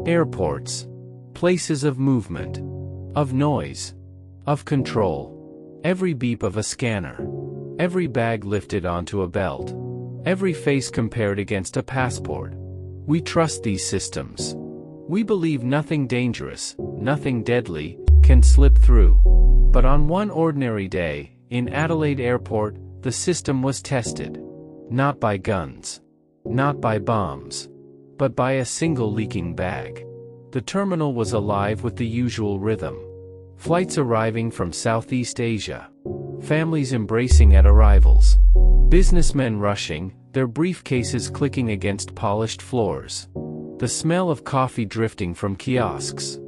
Airports. Places of movement. Of noise. Of control. Every beep of a scanner. Every bag lifted onto a belt. Every face compared against a passport. We trust these systems. We believe nothing dangerous, nothing deadly, can slip through. But on one ordinary day, in Adelaide Airport, the system was tested. Not by guns. Not by bombs. But by a single leaking bag. The terminal was alive with the usual rhythm. Flights arriving from Southeast Asia. Families embracing at arrivals. Businessmen rushing, their briefcases clicking against polished floors. The smell of coffee drifting from kiosks.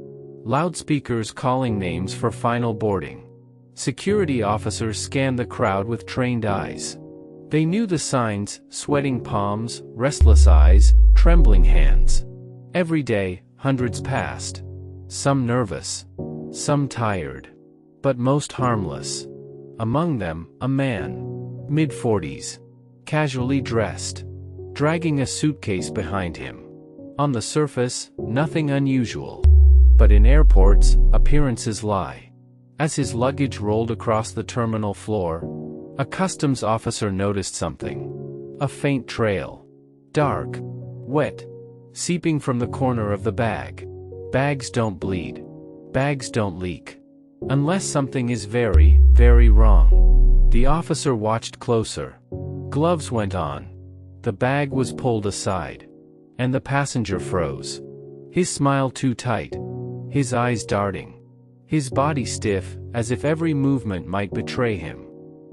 Loudspeakers calling names for final boarding. Security officers scanned the crowd with trained eyes. They knew the signs: sweating palms, restless eyes, trembling hands. Every day, hundreds passed. Some nervous. Some tired. But most harmless. Among them, a man. Mid-40s. Casually dressed. Dragging a suitcase behind him. On the surface, nothing unusual. But in airports, appearances lie. As his luggage rolled across the terminal floor, a customs officer noticed something. A faint trail. Dark. Wet. Seeping from the corner of the bag. Bags don't bleed. Bags don't leak. Unless something is very, very wrong. The officer watched closer. Gloves went on. The bag was pulled aside. And the passenger froze. His smile too tight. His eyes darting. His body stiff, as if every movement might betray him.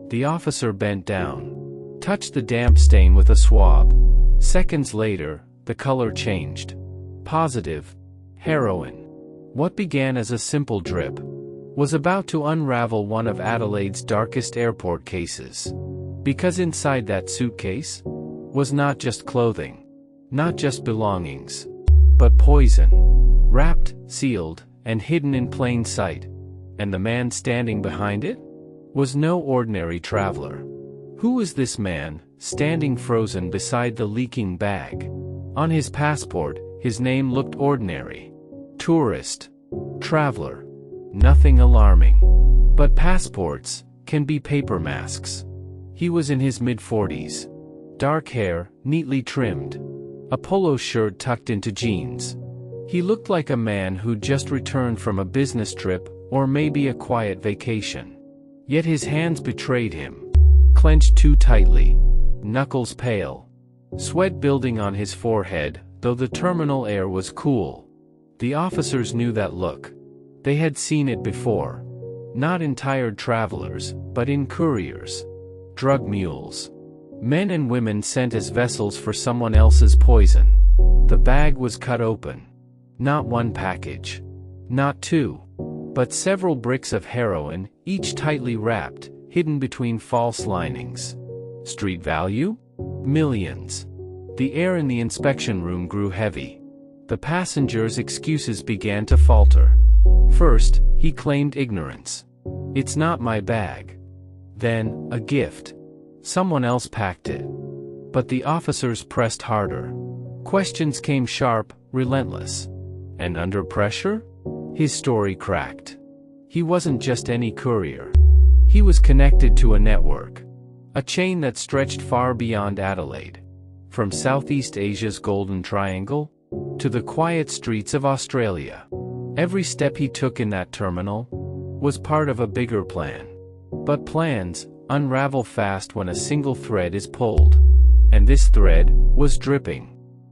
The officer bent down. Touched the damp stain with a swab. Seconds later, the color changed. Positive. Heroin. What began as a simple drip was about to unravel one of Adelaide's darkest airport cases. Because inside that suitcase was not just clothing, not just belongings, but poison. Wrapped, sealed, and hidden in plain sight. And the man standing behind it was no ordinary traveler. Who was this man, standing frozen beside the leaking bag? On his passport, his name looked ordinary. Tourist. Traveler. Nothing alarming. But passports can be paper masks. He was in his mid-40s. Dark hair, neatly trimmed. A polo shirt tucked into jeans. He looked like a man who'd just returned from a business trip, or maybe a quiet vacation. Yet his hands betrayed him. Clenched too tightly. Knuckles pale. Sweat building on his forehead, though the terminal air was cool. The officers knew that look. They had seen it before. Not in tired travelers, but in couriers. Drug mules. Men and women sent as vessels for someone else's poison. The bag was cut open. Not one package. Not two. But several bricks of heroin, each tightly wrapped, hidden between false linings. Street value? Millions. The air in the inspection room grew heavy. The passenger's excuses began to falter. First, he claimed ignorance. It's not my bag. Then, a gift. Someone else packed it. But the officers pressed harder. Questions came sharp, relentless. And under pressure? His story cracked. He wasn't just any courier. He was connected to a network. A chain that stretched far beyond Adelaide. From Southeast Asia's Golden Triangle to the quiet streets of Australia. Every step he took in that terminal was part of a bigger plan. But plans unravel fast when a single thread is pulled. And this thread was dripping.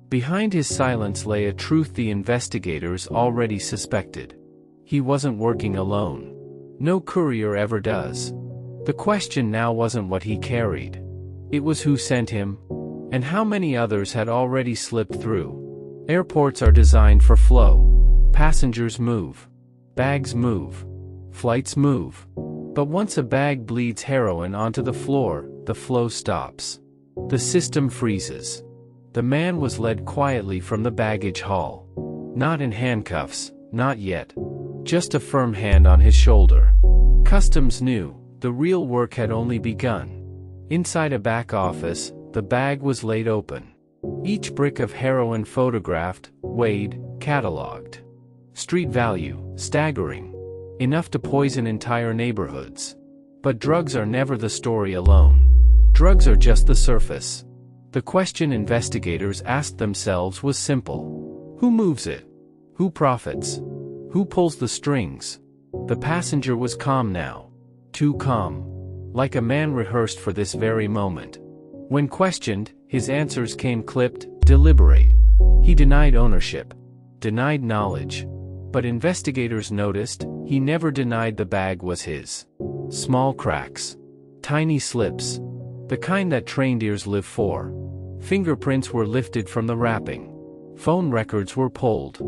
Behind his silence lay a truth the investigators already suspected. He wasn't working alone. No courier ever does. The question now wasn't what he carried. It was who sent him, and how many others had already slipped through. Airports are designed for flow. Passengers move. Bags move. Flights move. But once a bag bleeds heroin onto the floor, the flow stops. The system freezes. The man was led quietly from the baggage hall. Not in handcuffs, not yet. Just a firm hand on his shoulder. Customs knew, the real work had only begun. Inside a back office, the bag was laid open. Each brick of heroin photographed, weighed, Catalogued. Street value, staggering. Enough to poison entire neighborhoods. But drugs are never the story alone. Drugs are just the surface. The question investigators asked themselves was simple. Who moves it? Who profits? Who pulls the strings? The passenger was calm now. Too calm. Like a man rehearsed for this very moment. When questioned, his answers came clipped, deliberate. He denied ownership. Denied knowledge. But investigators noticed, he never denied the bag was his. Small cracks. Tiny slips. The kind that trained ears live for. Fingerprints were lifted from the wrapping. Phone records were pulled.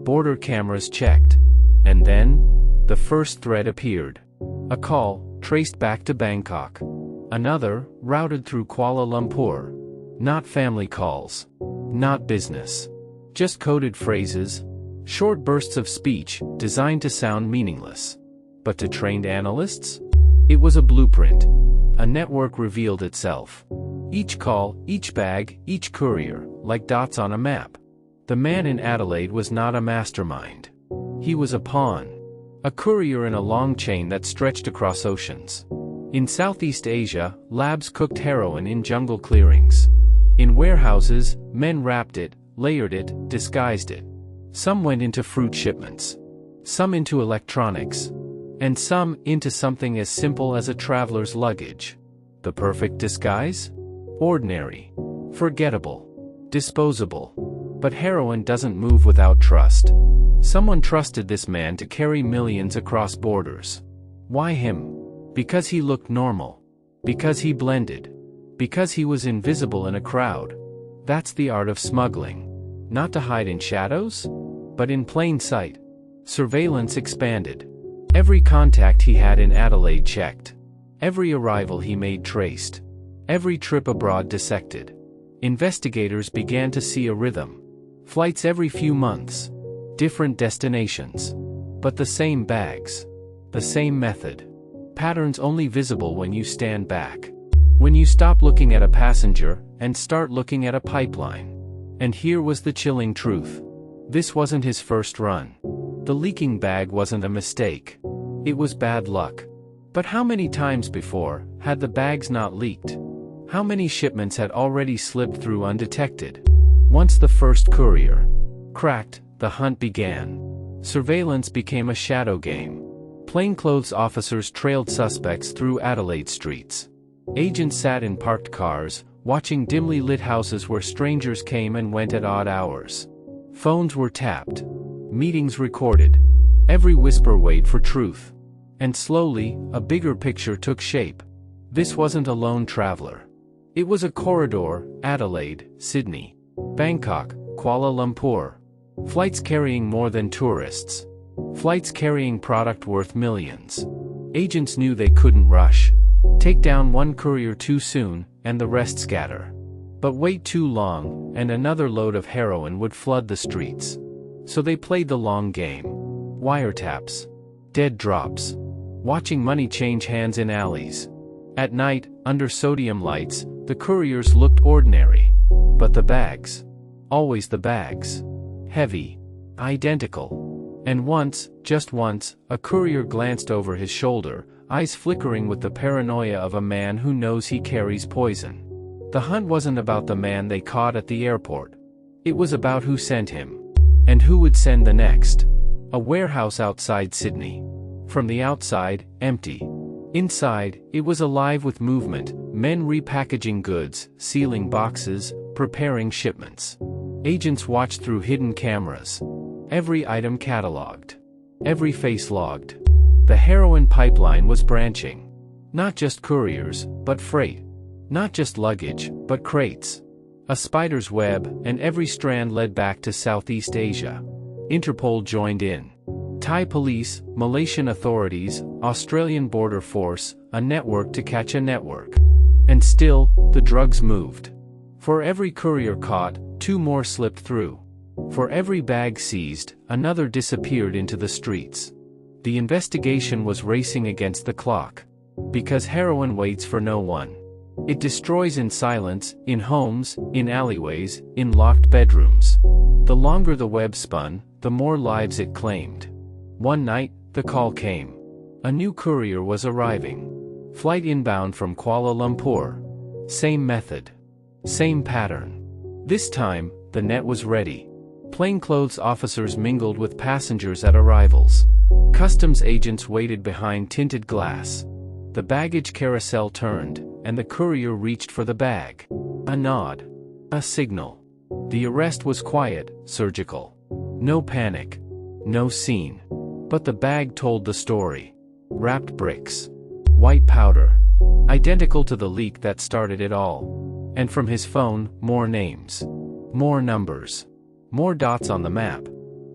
Border cameras checked. And then, the first thread appeared. A call, traced back to Bangkok. Another, routed through Kuala Lumpur. Not family calls. Not business. Just coded phrases. Short bursts of speech, designed to sound meaningless. But to trained analysts? It was a blueprint. A network revealed itself. Each call, each bag, each courier, like dots on a map. The man in Adelaide was not a mastermind. He was a pawn. A courier in a long chain that stretched across oceans. In Southeast Asia, labs cooked heroin in jungle clearings. In warehouses, men wrapped it, layered it, disguised it. Some went into fruit shipments. Some into electronics. And some into something as simple as a traveler's luggage. The perfect disguise? Ordinary. Forgettable. Disposable. But heroin doesn't move without trust. Someone trusted this man to carry millions across borders. Why him? Because he looked normal. Because he blended. Because he was invisible in a crowd. That's the art of smuggling. Not to hide in shadows, but in plain sight. Surveillance expanded. Every contact he had in Adelaide checked. Every arrival he made traced. Every trip abroad dissected. Investigators began to see a rhythm. Flights every few months. Different destinations. But the same bags. The same method. Patterns only visible when you stand back. When you stop looking at a passenger, and start looking at a pipeline. And here was the chilling truth. This wasn't his first run. The leaking bag wasn't a mistake. It was bad luck. But how many times before had the bags not leaked? How many shipments had already slipped through undetected? Once the first courier cracked, the hunt began. Surveillance became a shadow game. Plainclothes officers trailed suspects through Adelaide streets. Agents sat in parked cars, watching dimly lit houses where strangers came and went at odd hours. Phones were tapped. Meetings recorded. Every whisper weighed for truth. And slowly, a bigger picture took shape. This wasn't a lone traveler. It was a corridor, Adelaide, Sydney, Bangkok, Kuala Lumpur. Flights carrying more than tourists. Flights carrying product worth millions. Agents knew they couldn't rush. Take down one courier too soon, and the rest scatter. But wait too long, and another load of heroin would flood the streets. So they played the long game. Wiretaps. Dead drops. Watching money change hands in alleys. At night, under sodium lights, the couriers looked ordinary. But the bags. Always the bags. Heavy. Identical. And once, just once, a courier glanced over his shoulder, eyes flickering with the paranoia of a man who knows he carries poison. The hunt wasn't about the man they caught at the airport. It was about who sent him. And who would send the next. A warehouse outside Sydney. From the outside, empty. Inside, it was alive with movement, men repackaging goods, sealing boxes, preparing shipments. Agents watched through hidden cameras. Every item catalogued. Every face logged. The heroin pipeline was branching. Not just couriers, but freight. Not just luggage, but crates. A spider's web, and every strand led back to Southeast Asia. Interpol joined in. Thai police, Malaysian authorities, Australian border force, a network to catch a network. And still, the drugs moved. For every courier caught, two more slipped through. For every bag seized, another disappeared into the streets. The investigation was racing against the clock. Because heroin waits for no one. It destroys in silence, in homes, in alleyways, in locked bedrooms. The longer the web spun, the more lives it claimed. One night, the call came. A new courier was arriving. Flight inbound from Kuala Lumpur. Same method. Same pattern. This time, the net was ready. Plainclothes officers mingled with passengers at arrivals. Customs agents waited behind tinted glass. The baggage carousel turned, and the courier reached for the bag. A nod. A signal. The arrest was quiet, surgical. No panic. No scene. But the bag told the story. Wrapped bricks. White powder. Identical to the leak that started it all. And from his phone, more names. More numbers. More dots on the map.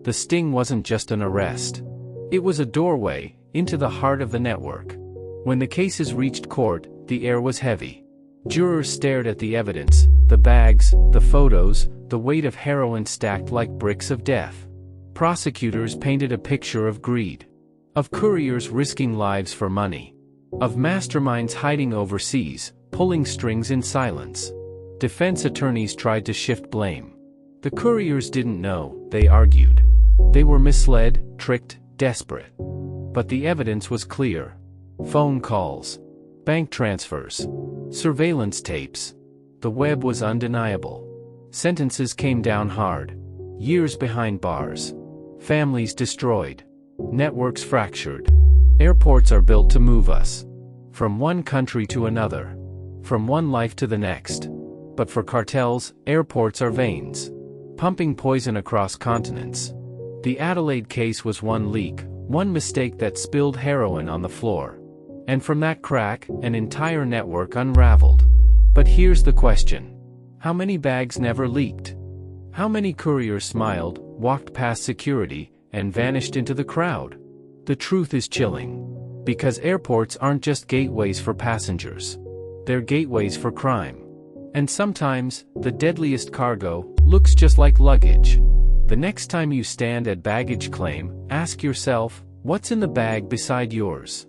The sting wasn't just an arrest. It was a doorway into the heart of the network. When the cases reached court, the air was heavy. Jurors stared at the evidence, the bags, the photos, the weight of heroin stacked like bricks of death. Prosecutors painted a picture of greed. Of couriers risking lives for money. Of masterminds hiding overseas, pulling strings in silence. Defense attorneys tried to shift blame. The couriers didn't know, they argued. They were misled, tricked, desperate. But the evidence was clear. Phone calls. Bank transfers. Surveillance tapes. The web was undeniable. Sentences came down hard. Years behind bars. Families destroyed. Networks fractured. Airports are built to move us. From one country to another. From one life to the next. But for cartels, airports are veins. Pumping poison across continents. The Adelaide case was one leak, one mistake that spilled heroin on the floor. And from that crack, an entire network unraveled. But here's the question. How many bags never leaked? How many couriers smiled, walked past security, and vanished into the crowd? The truth is chilling. Because airports aren't just gateways for passengers. They're gateways for crime. And sometimes, the deadliest cargo looks just like luggage. The next time you stand at baggage claim, ask yourself, what's in the bag beside yours?